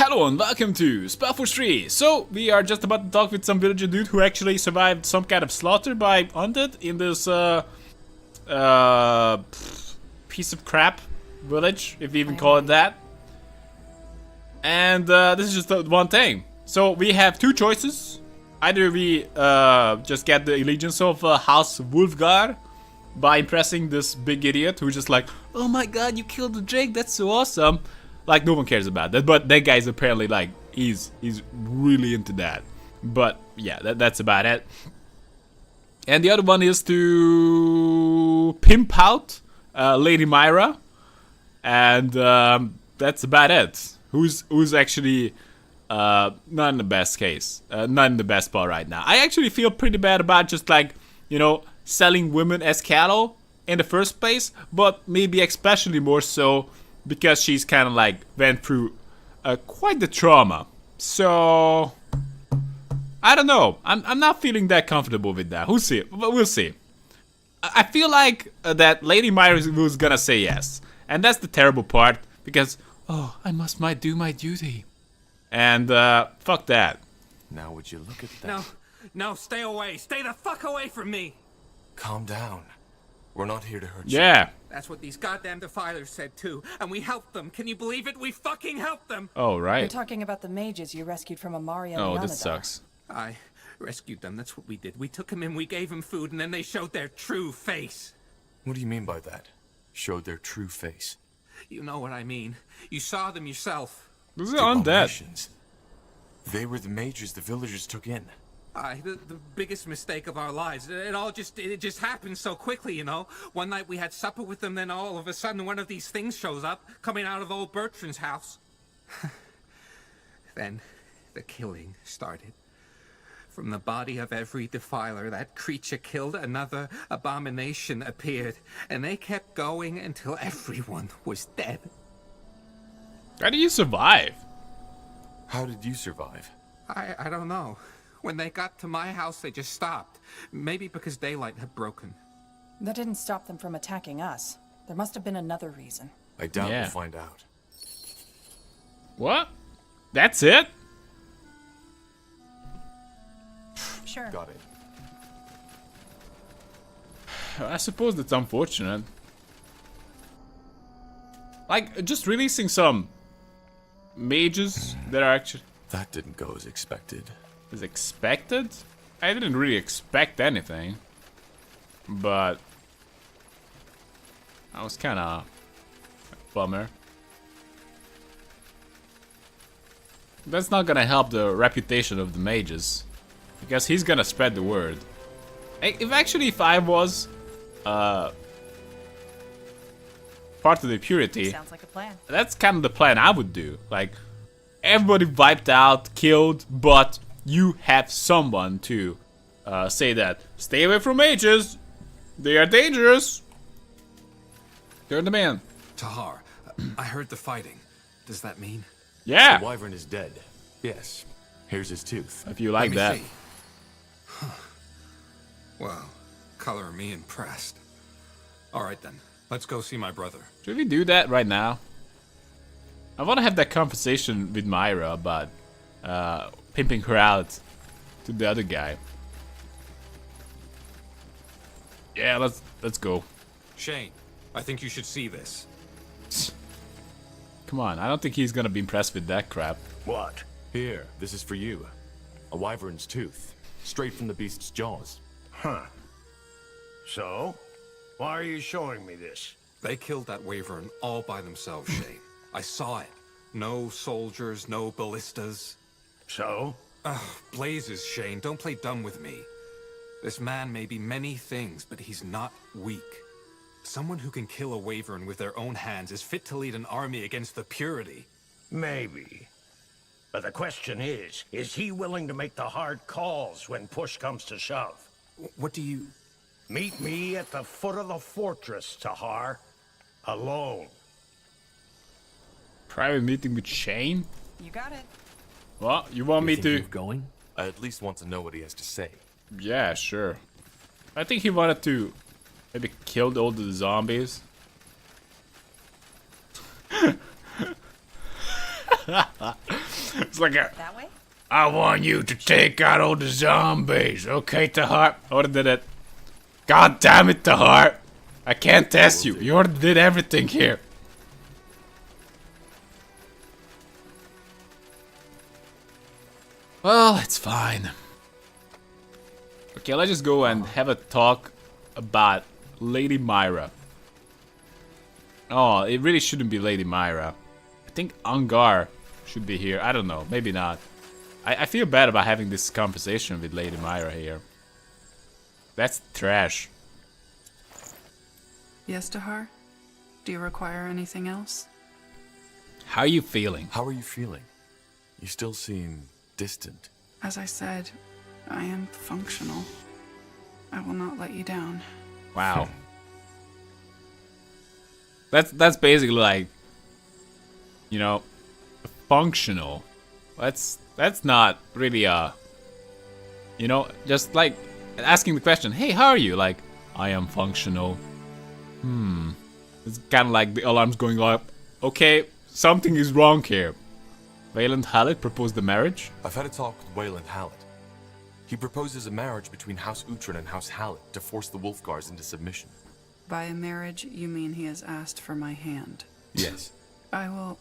Hello and welcome to Spellforce 3. So, we are just about to talk with some villager dude who actually survived some kind of slaughter by undead in this piece of crap village, if you even call it that. And this is just one thing. So, we have two choices. Either we just get the allegiance of House Wolfgar by impressing this big idiot who's just like, oh my god, you killed the Drake, that's so awesome. Like, no one cares about that, but that guy's apparently, like, he's really into that. But, yeah, that's about it. And the other one is to pimp out Lady Myra. And that's about it. Who's actually not in the best case. Not in the best spot right now. I actually feel pretty bad about just, like, you know, selling women as cattle in the first place. But maybe especially more so because she's kind of like went through quite the trauma. So I don't know. I'm not feeling that comfortable with that. We'll see. We'll see. I feel like that Lady Myra was gonna say yes, and that's the terrible part because oh, I must do my duty, and fuck that. Now would you look at that? No, stay away. Stay the fuck away from me. Calm down. We're not here to hurt you. Yeah. That's what these goddamn defilers said too, and we helped them. Can you believe it? We fucking helped them. Oh, right. You're talking about the mages you rescued from Amaria. Oh, this sucks. I rescued them. That's what we did. We took them in, we gave them food, and then they showed their true face. What do you mean by that? Showed their true face. You know what I mean. You saw them yourself. This is undead. Abominations. They were the mages the villagers took in. The biggest mistake of our lives. It just happened so quickly, you know. One night we had supper with them, then all of a sudden one of these things shows up, coming out of old Bertrand's house. Then the killing started. From the body of every defiler that creature killed, another abomination appeared. And they kept going until everyone was dead. How do you survive? How did you survive? I don't know. When they got to my house, they just stopped. Maybe because daylight had broken. That didn't stop them from attacking us. There must have been another reason. I doubt we'll find out. What? That's it? Sure. Got it. I suppose that's unfortunate. Like, just releasing some mages that are actually... That didn't go as expected. As expected? I didn't really expect anything. But... I was kinda... bummer. That's not gonna help the reputation of the mages. Because he's gonna spread the word. If I was... part of the purity... Sounds like a plan. That's kind of the plan I would do. Like, everybody wiped out, killed, but you have someone to say that. Stay away from mages. They are dangerous. You're the man. Tahar, I heard the fighting. Does that mean? Yeah. The wyvern is dead. Yes. Here's his tooth. If you like Let that. me see. Huh. Well, color me impressed. All right then, let's go see my brother. Should we do that right now? I want to have that conversation with Myra about pimping her out to the other guy. Yeah, let's go. Shane, I think you should see this. Come on, I don't think he's gonna be impressed with that crap. What? Here, this is for you. A wyvern's tooth. Straight from the beast's jaws. Huh. So? Why are you showing me this? They killed that wyvern all by themselves, Shane. I saw it. No soldiers, no ballistas. So? Ugh, blazes, Shane. Don't play dumb with me. This man may be many things, but he's not weak. Someone who can kill a wyvern with their own hands is fit to lead an army against the purity. Maybe. But the question is he willing to make the hard calls when push comes to shove? What do you... Meet me at the foot of the fortress, Tahar. Alone. Private meeting with Shane? You got it. What? You want me to... going? I at least want to know what he has to say. Yeah, sure. I think he wanted to maybe kill all the zombies. It's like a, That way? I want you to take out all the zombies, okay, Tahar? I already did it. God damn it, Tahar. I can't test you. You already did everything here. Well, it's fine. Okay, let's just go and have a talk about Lady Myra. Oh, it really shouldn't be Lady Myra. I think Angar should be here. I don't know. Maybe not. I feel bad about having this conversation with Lady Myra here. That's trash. Yes, Tahar? Do you require anything else? How are you feeling? How are you feeling? You still seem distant. As I said, I am functional. I will not let you down. Wow. That's basically like, you know, functional. That's not really you know, just like asking the question, hey, how are you? Like, I am functional. It's kind of like the alarms going up. Okay, something is wrong here. Wayland Hallett proposed the marriage? I've had a talk with Wayland Hallett. He proposes a marriage between House Uhtred and House Hallett to force the Wolfguards into submission. By a marriage, you mean he has asked for my hand. Yes. I will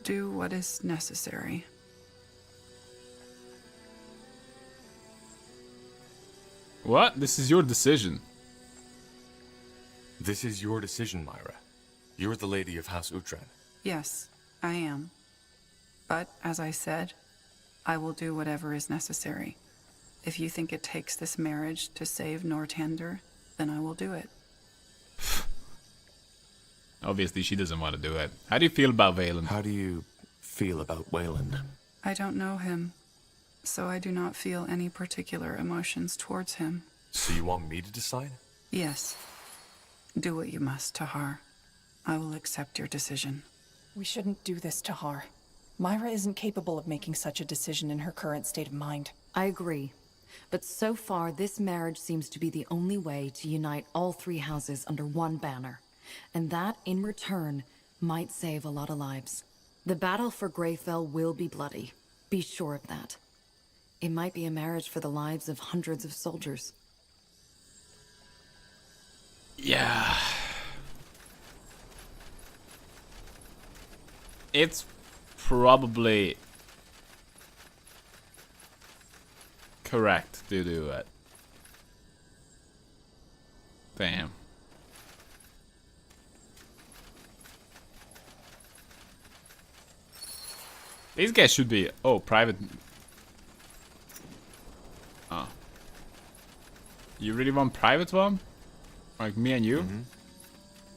do what is necessary. What? This is your decision. This is your decision, Myra. You're the lady of House Uhtred. Yes, I am. But, as I said, I will do whatever is necessary. If you think it takes this marriage to save Northander, then I will do it. Obviously, she doesn't want to do it. How do you feel about Wayland? How do you feel about Wayland? I don't know him, so I do not feel any particular emotions towards him. So you want me to decide? Yes. Do what you must, Tahar. I will accept your decision. We shouldn't do this, Tahar. Myra isn't capable of making such a decision in her current state of mind. I agree. But so far, this marriage seems to be the only way to unite all three houses under one banner. And that, in return, might save a lot of lives. The battle for Greyfell will be bloody. Be sure of that. It might be a marriage for the lives of hundreds of soldiers. Yeah. It's probably correct to do it. Damn. These guys should be... Oh, private... Oh. You really want private one? Like me and you?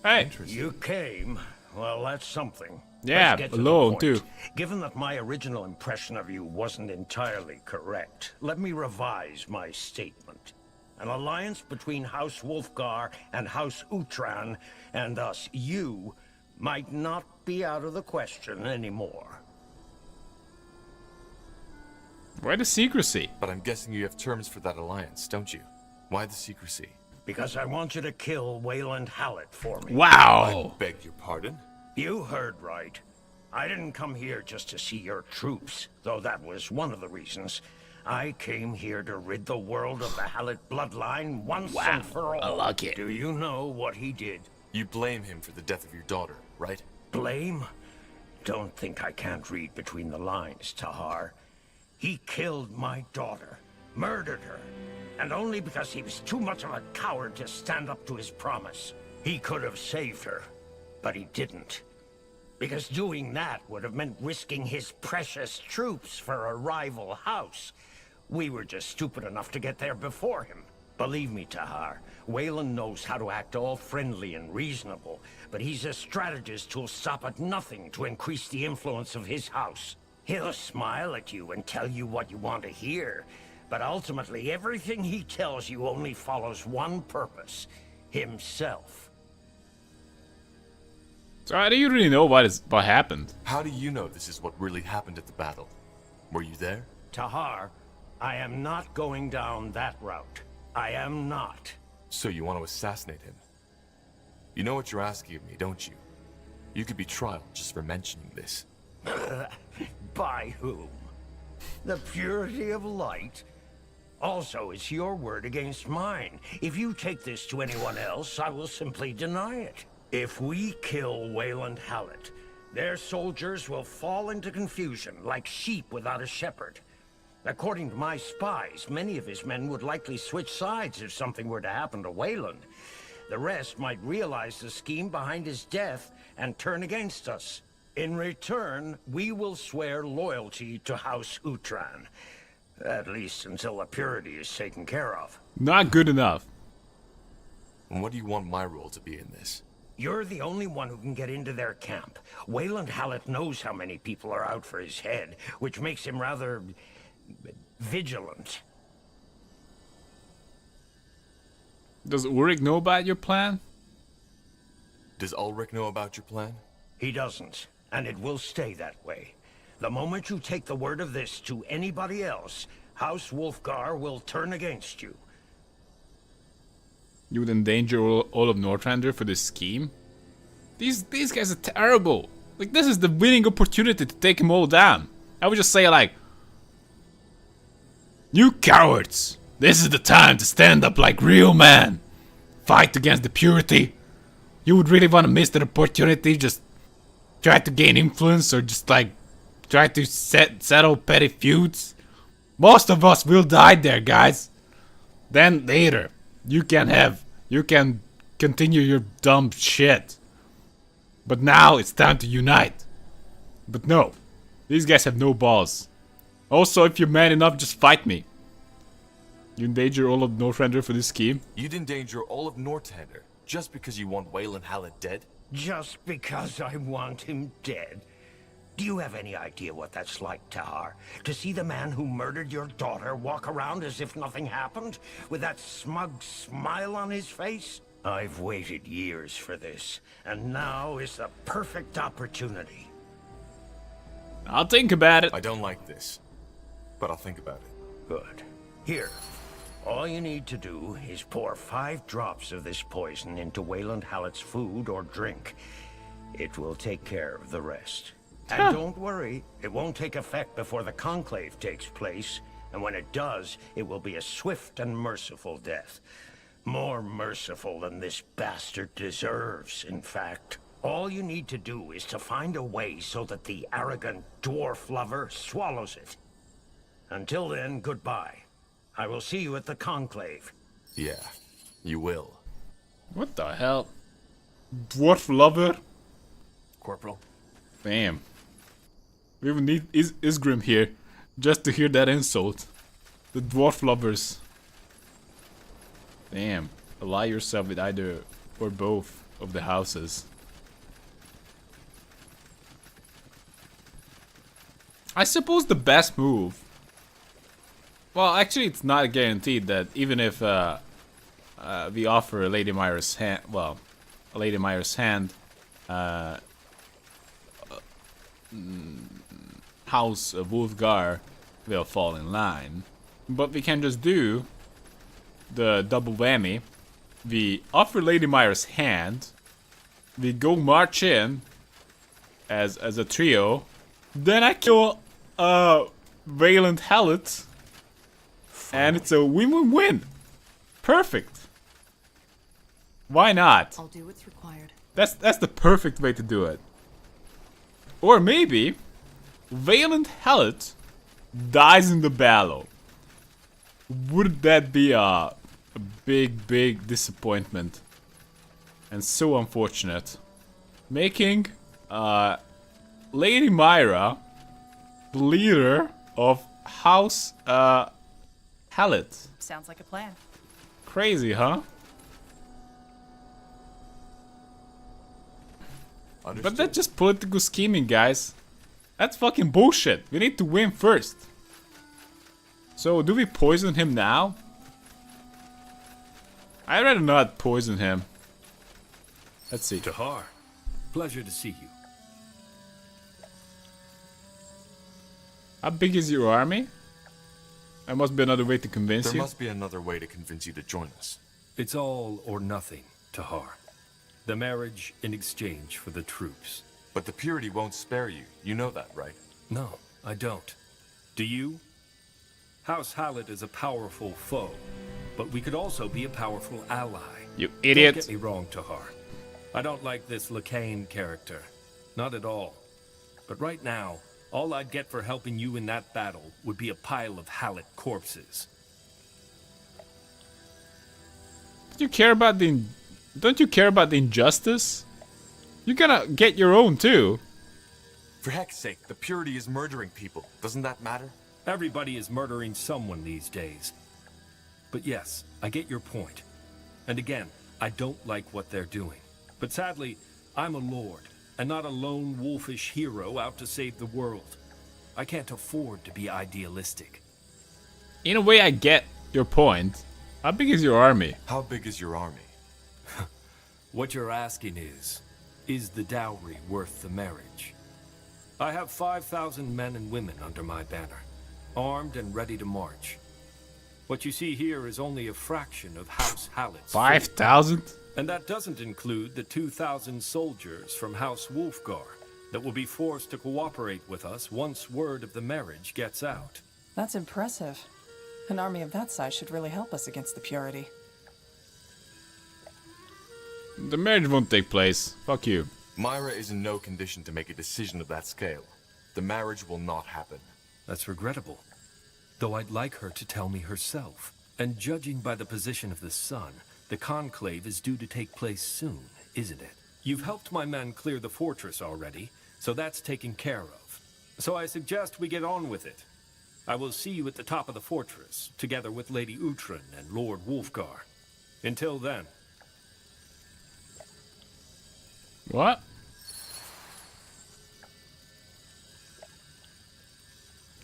Hey! You came. Well, that's something. Yeah, Let's get to the alone point. too. Given that my original impression of you wasn't entirely correct, let me revise my statement. An alliance between House Wolfgar and House Uhtred, and thus you, might not be out of the question anymore. Why the secrecy? But I'm guessing you have terms for that alliance, don't you? Why the secrecy? Because I want you to kill Wayland Hallett for me. Wow! Beg your pardon? You heard right. I didn't come here just to see your troops, though that was one of the reasons. I came here to rid the world of the Hallett bloodline once and for all. I like it. Do you know what he did? You blame him for the death of your daughter, right? Blame? Don't think I can't read between the lines, Tahar. He killed my daughter, murdered her, and only because he was too much of a coward to stand up to his promise. He could have saved her, but he didn't. Because doing that would have meant risking his precious troops for a rival house. We were just stupid enough to get there before him. Believe me, Tahar, Wayland knows how to act all friendly and reasonable, but he's a strategist who'll stop at nothing to increase the influence of his house. He'll smile at you and tell you what you want to hear, but ultimately everything he tells you only follows one purpose: himself. So how do you really know what happened? How do you know this is what really happened at the battle? Were you there? Tahar, I am not going down that route. I am not. So you want to assassinate him? You know what you're asking of me, don't you? You could be trialed just for mentioning this. By whom? The purity of light? Also, it's your word against mine. If you take this to anyone else, I will simply deny it. If we kill Wayland Hallett, their soldiers will fall into confusion like sheep without a shepherd. According to my spies, many of his men would likely switch sides if something were to happen to Wayland. The rest might realize the scheme behind his death and turn against us. In return, we will swear loyalty to House Utran. At least until the purity is taken care of. Not good enough. And what do you want my role to be in this? You're the only one who can get into their camp. Wayland Hallett knows how many people are out for his head, which makes him rather vigilant. Does Ulrich know about your plan? Does Ulrich know about your plan? He doesn't, and it will stay that way. The moment you take the word of this to anybody else, House Wolfgar will turn against you. You would endanger all of Northrender for this scheme? These guys are terrible. Like, this is the winning opportunity to take them all down. I would just say like, you cowards! This is the time to stand up like real men. Fight against the purity. You would really want to miss that opportunity, just try to gain influence or just like try to settle petty feuds. Most of us will die there, guys. Then later, you can continue your dumb shit. But now it's time to unite. But no, these guys have no balls. Also, if you're man enough, just fight me. You endanger all of Northrender for this scheme? You'd endanger all of Northander just because you want Wayland Hallett dead? Just because I want him dead? Do you have any idea what that's like, Tahar? To see the man who murdered your daughter walk around as if nothing happened? With that smug smile on his face? I've waited years for this, and now is the perfect opportunity. I'll think about it. I don't like this, but I'll think about it. Good. Here. All you need to do is pour 5 drops of this poison into Wayland Hallett's food or drink. It will take care of the rest. And don't worry, it won't take effect before the conclave takes place, and when it does, it will be a swift and merciful death. More merciful than this bastard deserves, in fact. All you need to do is to find a way so that the arrogant dwarf lover swallows it. Until then, goodbye. I will see you at the conclave. Yeah, you will. What the hell? Dwarf lover? Corporal. Damn. We even need Isgrim here just to hear that insult. The dwarf lovers. Damn. Ally yourself with either or both of the houses. I suppose the best move. Well, actually, it's not guaranteed that even if we offer Lady Myra's hand, well, Lady Myra's hand, House of Wolfgar will fall in line. But we can just do the double whammy. We offer Lady Myra's hand. We go march in as a trio. Then I kill Wayland Hallett. And it's a win-win-win. Perfect. Why not? I'll do what's required. That's the perfect way to do it. Or maybe Wayland Hallett dies in the battle. Would that be a big disappointment? And so unfortunate. Making Lady Myra the leader of House Hallett. Sounds like a plan. Crazy, huh? Understood. But that's just political scheming, guys. That's fucking bullshit. We need to win first. So, do we poison him now? I'd rather not poison him. Let's see. Tahar, pleasure to see you. How big is your army? There must be another way to convince There you. must be another way to convince you to join us. It's all or nothing, Tahar. The marriage in exchange for the troops. But the purity won't spare you. You know that, right? No, I don't. Do you? House Hallett is a powerful foe, but we could also be a powerful ally. You Don't idiot. get me wrong, Tahar. I don't like this Lacaine character. Not at all. But right now, all I'd get for helping you in that battle would be a pile of Hallett corpses. Don't you care about the injustice? You're gonna get your own too. For heck's sake, the purity is murdering people. Doesn't that matter? Everybody is murdering someone these days. But yes, I get your point. And again, I don't like what they're doing. But sadly, I'm a lord, and not a lone wolfish hero out to save the world. I can't afford to be idealistic. In a way, I get your point. How big is your army? How big is your army? What you're asking is the dowry worth the marriage? I have 5,000 men and women under my banner, armed and ready to march. What you see here is only a fraction of House Hallett's 5,000? and that doesn't include the 2,000 soldiers from House Wolfgar that will be forced to cooperate with us once word of the marriage gets out. That's impressive. An army of that size should really help us against the purity. The marriage won't take place. Fuck you. Myra is in no condition to make a decision of that scale. The marriage will not happen. That's regrettable. Though I'd like her to tell me herself. And judging by the position of the sun, the conclave is due to take place soon, isn't it? You've helped my men clear the fortress already, so that's taken care of. So I suggest we get on with it. I will see you at the top of the fortress, together with Lady Uhtred and Lord Wolfgar. Until then. What?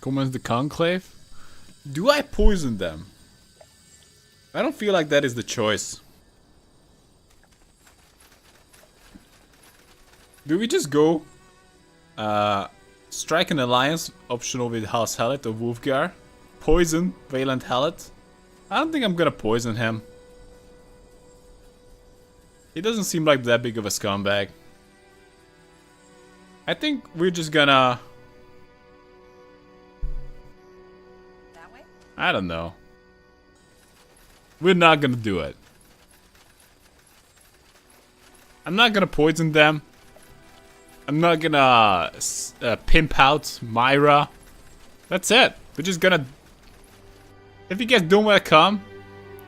Commence the conclave? Do I poison them? I don't feel like that is the choice. Do we just go strike an alliance optional with House Hallett or Wolfgar? Poison Valant Hallett? I don't think I'm gonna poison him. He doesn't seem like that big of a scumbag. I think we're just gonna... That way? I don't know. We're not gonna do it. I'm not gonna poison them. I'm not gonna pimp out Myra. That's it. We're just gonna... If you guys don't wanna come,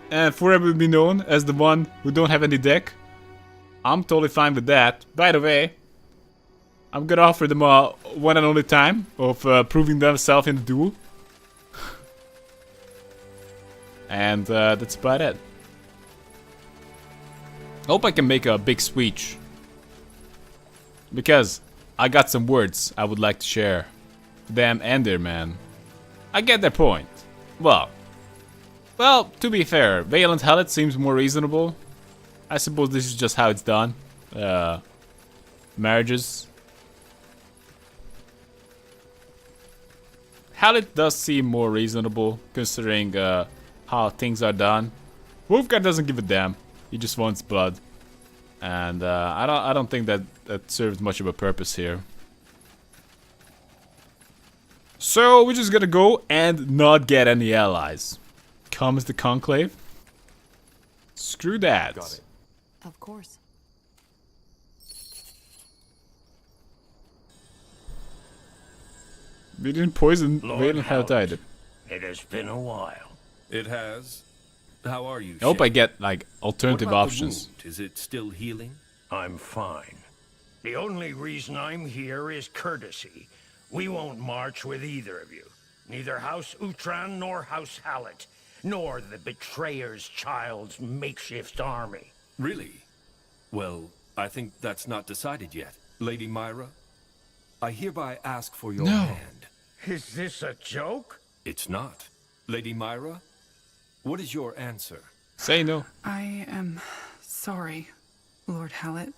and forever be known as the one who don't have any deck, I'm totally fine with that. By the way, I'm gonna offer them a one and only time of proving themselves in the duel. And that's about it. Hope I can make a big speech. Because I got some words I would like to share. For them and their man. I get their point. Well, to be fair, Valant Hallett seems more reasonable. I suppose this is just how it's done. Marriages. Hallett does seem more reasonable, considering how things are done. Wolfgar doesn't give a damn. He just wants blood. And I don't think that serves much of a purpose here. So we're just gonna go and not get any allies. Comes the conclave. Screw that. Got it. Of course. We didn't poison Lord Valant Hallett Hallett, either. it has been a while. It has. How are you, I hope I Shane? get like What alternative about options. the wound? Is it still healing? I'm fine. The only reason I'm here is courtesy. We won't march with either of you. Neither House Uhtred nor House Hallett, nor the Betrayer's Child's makeshift army. Really? Well, I think that's not decided yet. Lady Myra, I hereby ask for your hand. Is this a joke? It's not. Lady Myra, what is your answer? Say no. I am sorry, Lord Hallett,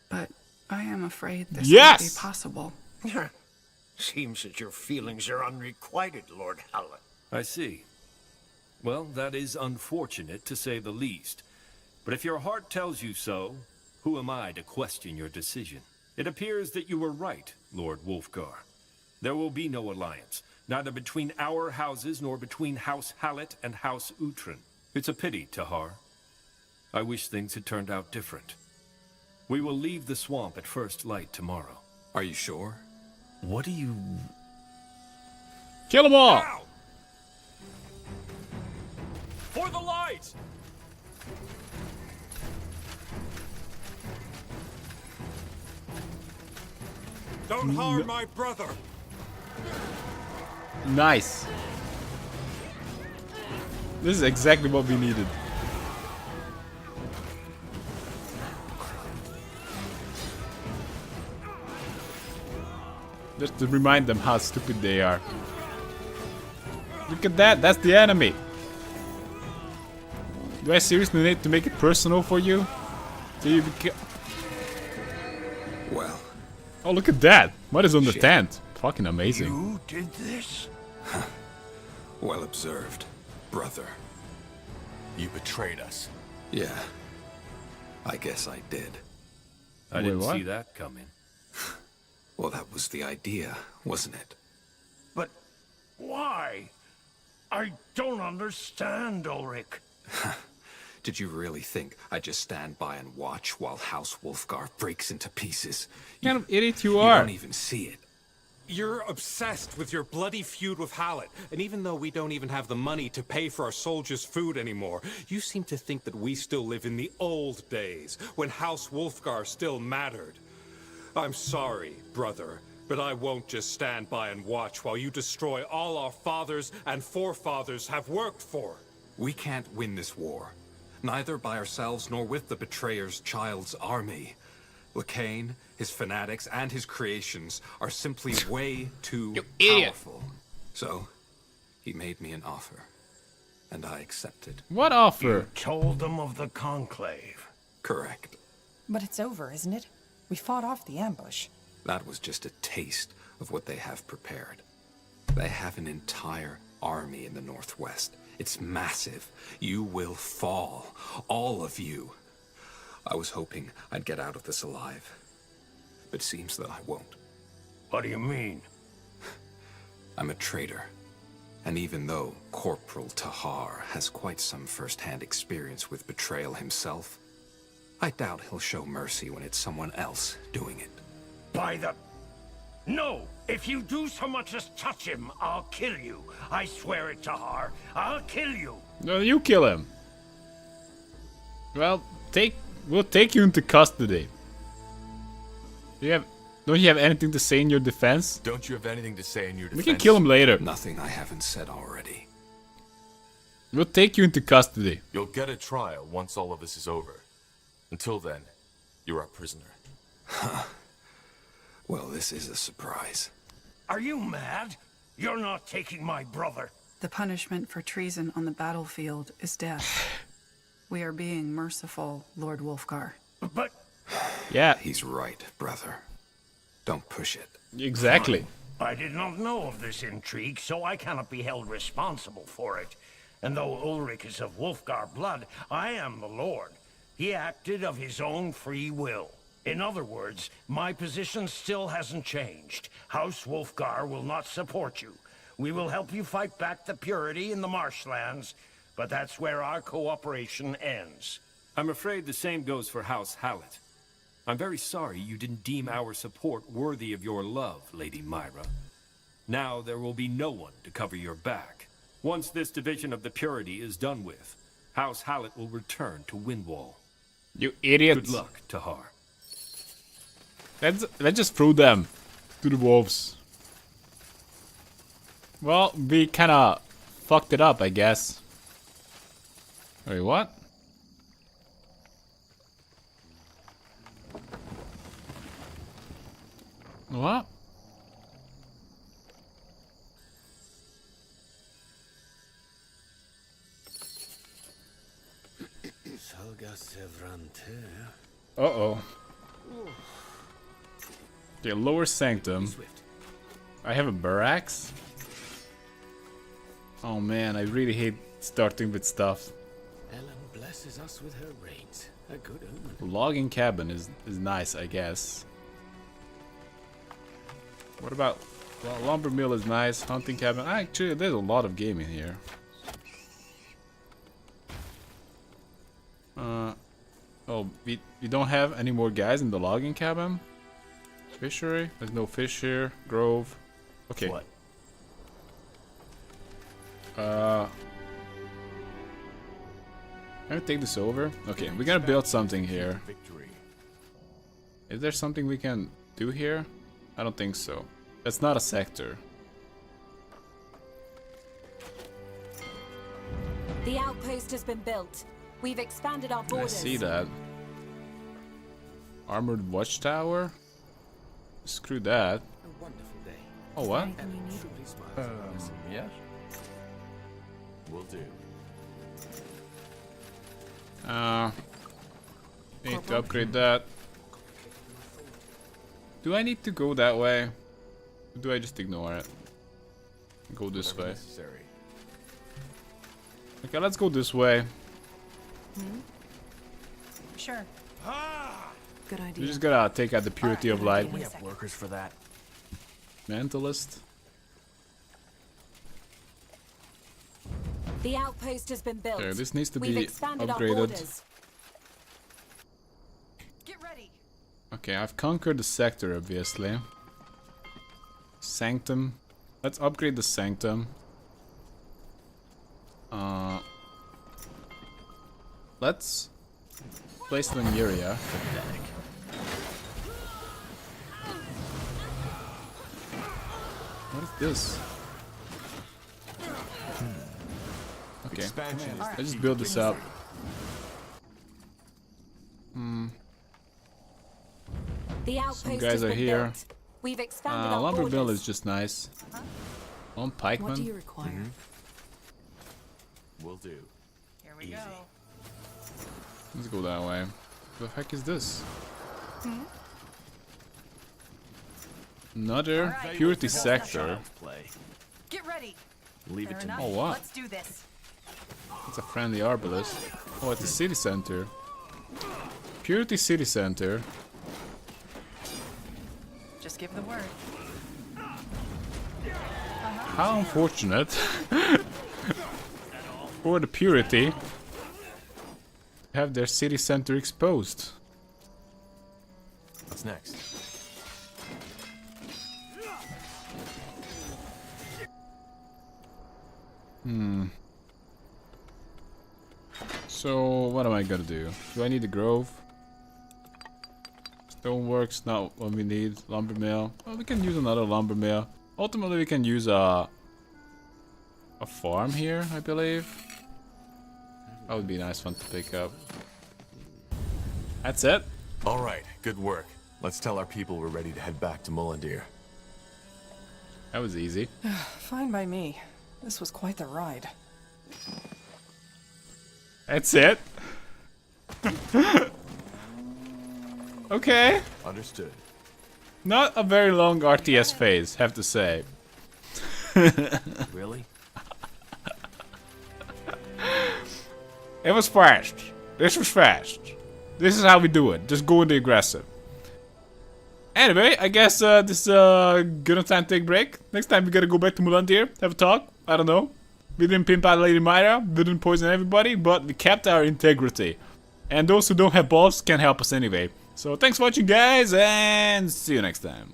but I am afraid this won't be Yes! possible. Seems that your feelings are unrequited, Lord Hallett. I see. Well, that is unfortunate, to say the least. But if your heart tells you so, who am I to question your decision? It appears that you were right, Lord Wolfgar. There will be no alliance, neither between our houses nor between House Hallett and House Uhtred. It's a pity, Tahar. I wish things had turned out different. We will leave the swamp at first light tomorrow. Are you sure? What do you... Kill them all! Ow! For the light! Don't harm my brother! Nice. This is exactly what we needed. Just to remind them how stupid they are. Look at that, that's the enemy. Do I seriously need to make it personal for you? So you Well, oh, look at that. What is on the Shit. tent? Fucking amazing. You did this? well observed, brother. You betrayed us. Yeah, I guess I did. I didn't what? see that coming. Well, that was the idea, wasn't it? But why? I don't understand, Ulrich. Did you really think I'd just stand by and watch while House Wolfgar breaks into pieces? What kind of idiot you You are? don't even see it. You're obsessed with your bloody feud with Hallett, and even though we don't even have the money to pay for our soldiers' food anymore, you seem to think that we still live in the old days, when House Wolfgar still mattered. I'm sorry, brother, but I won't just stand by and watch while you destroy all our fathers and forefathers have worked for. We can't win this war. Neither by ourselves nor with the betrayer's child's army. Lacaine, his fanatics, and his creations are simply way too powerful. So, he made me an offer, and I accepted. What offer? Told them of the conclave. Correct. But it's over, isn't it? We fought off the ambush. That was just a taste of what they have prepared. They have an entire army in the Northwest. It's massive. You will fall. All of you. I was hoping I'd get out of this alive. But it seems that I won't. What do you mean? I'm a traitor. And even though Corporal Tahar has quite some first-hand experience with betrayal himself, I doubt he'll show mercy when it's someone else doing it. By the... No! If you do so much as touch him, I'll kill you. I swear it, Tahar. I'll kill you. No, you kill him. Well, we'll take you into custody. Don't you have anything to say in your defense? Don't you have anything to say in your defense? We can kill him later. Nothing I haven't said already. We'll take you into custody. You'll get a trial once all of this is over. Until then, you're our prisoner. Well, this is a surprise. Are you mad? You're not taking my brother. The punishment for treason on the battlefield is death. We are being merciful, Lord Wolfgar. But... Yeah, He's right, brother. Don't push it. exactly. I did not know of this intrigue, so I cannot be held responsible for it. And though Ulrich is of Wolfgar blood, I am the Lord. He acted of his own free will. In other words, my position still hasn't changed. House Wolfgar will not support you. We will help you fight back the purity in the marshlands, but that's where our cooperation ends. I'm afraid the same goes for House Hallett. I'm very sorry you didn't deem our support worthy of your love, Lady Myra. Now there will be no one to cover your back. Once this division of the purity is done with, House Hallett will return to Windwall. You idiot. Good luck, Tahar. Let's just throw them to the wolves. Well, we kinda fucked it up, I guess. Wait, what? What? Uh-oh. Okay, lower sanctum. I have a barracks? Oh man, I really hate starting with stuff. Ellen blesses us with her rains. A good omen. Logging cabin is nice, I guess. What about Well, lumber mill is nice. Hunting cabin. Actually, there's a lot of game in here. Oh, we don't have any more guys in the logging cabin. Fishery. There's no fish here. Grove. Okay. What? Can I take this over? Okay, we're gonna build something here. Victory. Is there something we can do here? I don't think so. That's not a sector. The outpost has been built. We've expanded our borders. I see that. Armored watchtower? Screw that. A wonderful day. Oh, what? Truly smiles. Yes? Will do. Need to upgrade that. Do I need to go that way? Or do I just ignore it? Go this way. Necessary. Okay, let's go this way. Sure. Good We idea. just gotta take out the purity of light. We have workers for that. Mentalist. The outpost has been built. Okay, this needs to We've be expanded our upgraded. borders. Get ready. Okay, I've conquered the sector, obviously. Sanctum. Let's upgrade the sanctum. Let's place the Emiria. What is this? Okay, Expansion is the let's key just build to this up. The outpost Some guys has are been here. built. We've expanded our Lumber mill borders. is just nice. One What do you pikeman. require? Will do. Here we go. Let's go that way. What the heck is this? Another purity sector. Play. Get ready. Leave it to me. Oh wow, Let's do this. it's a friendly arbalist. Oh, it's a city center. Purity city center. Just give the word. How unfortunate for the purity to have their city center exposed. What's next? So what am I gonna do? Do I need the grove? Stoneworks, not what we need. Lumber mill. Well, we can use another lumber mill. Ultimately, we can use a farm here, I believe. That would be a nice one to pick up. That's it. All right, good work. Let's tell our people we're ready to head back to Mullendir. That was easy. Fine by me. This was quite the ride. That's it. Okay. Understood. Not a very long RTS phase, have to say. Really? It was fast. This was fast. This is how we do it. Just go in the aggressive. Anyway, I guess this is a good time to take a break. Next time we gotta go back to Mullendir, have a talk. I don't know. We didn't pimp out Lady Myra, we didn't poison everybody, but we kept our integrity. And those who don't have balls can help us anyway. So thanks for watching, guys, and see you next time.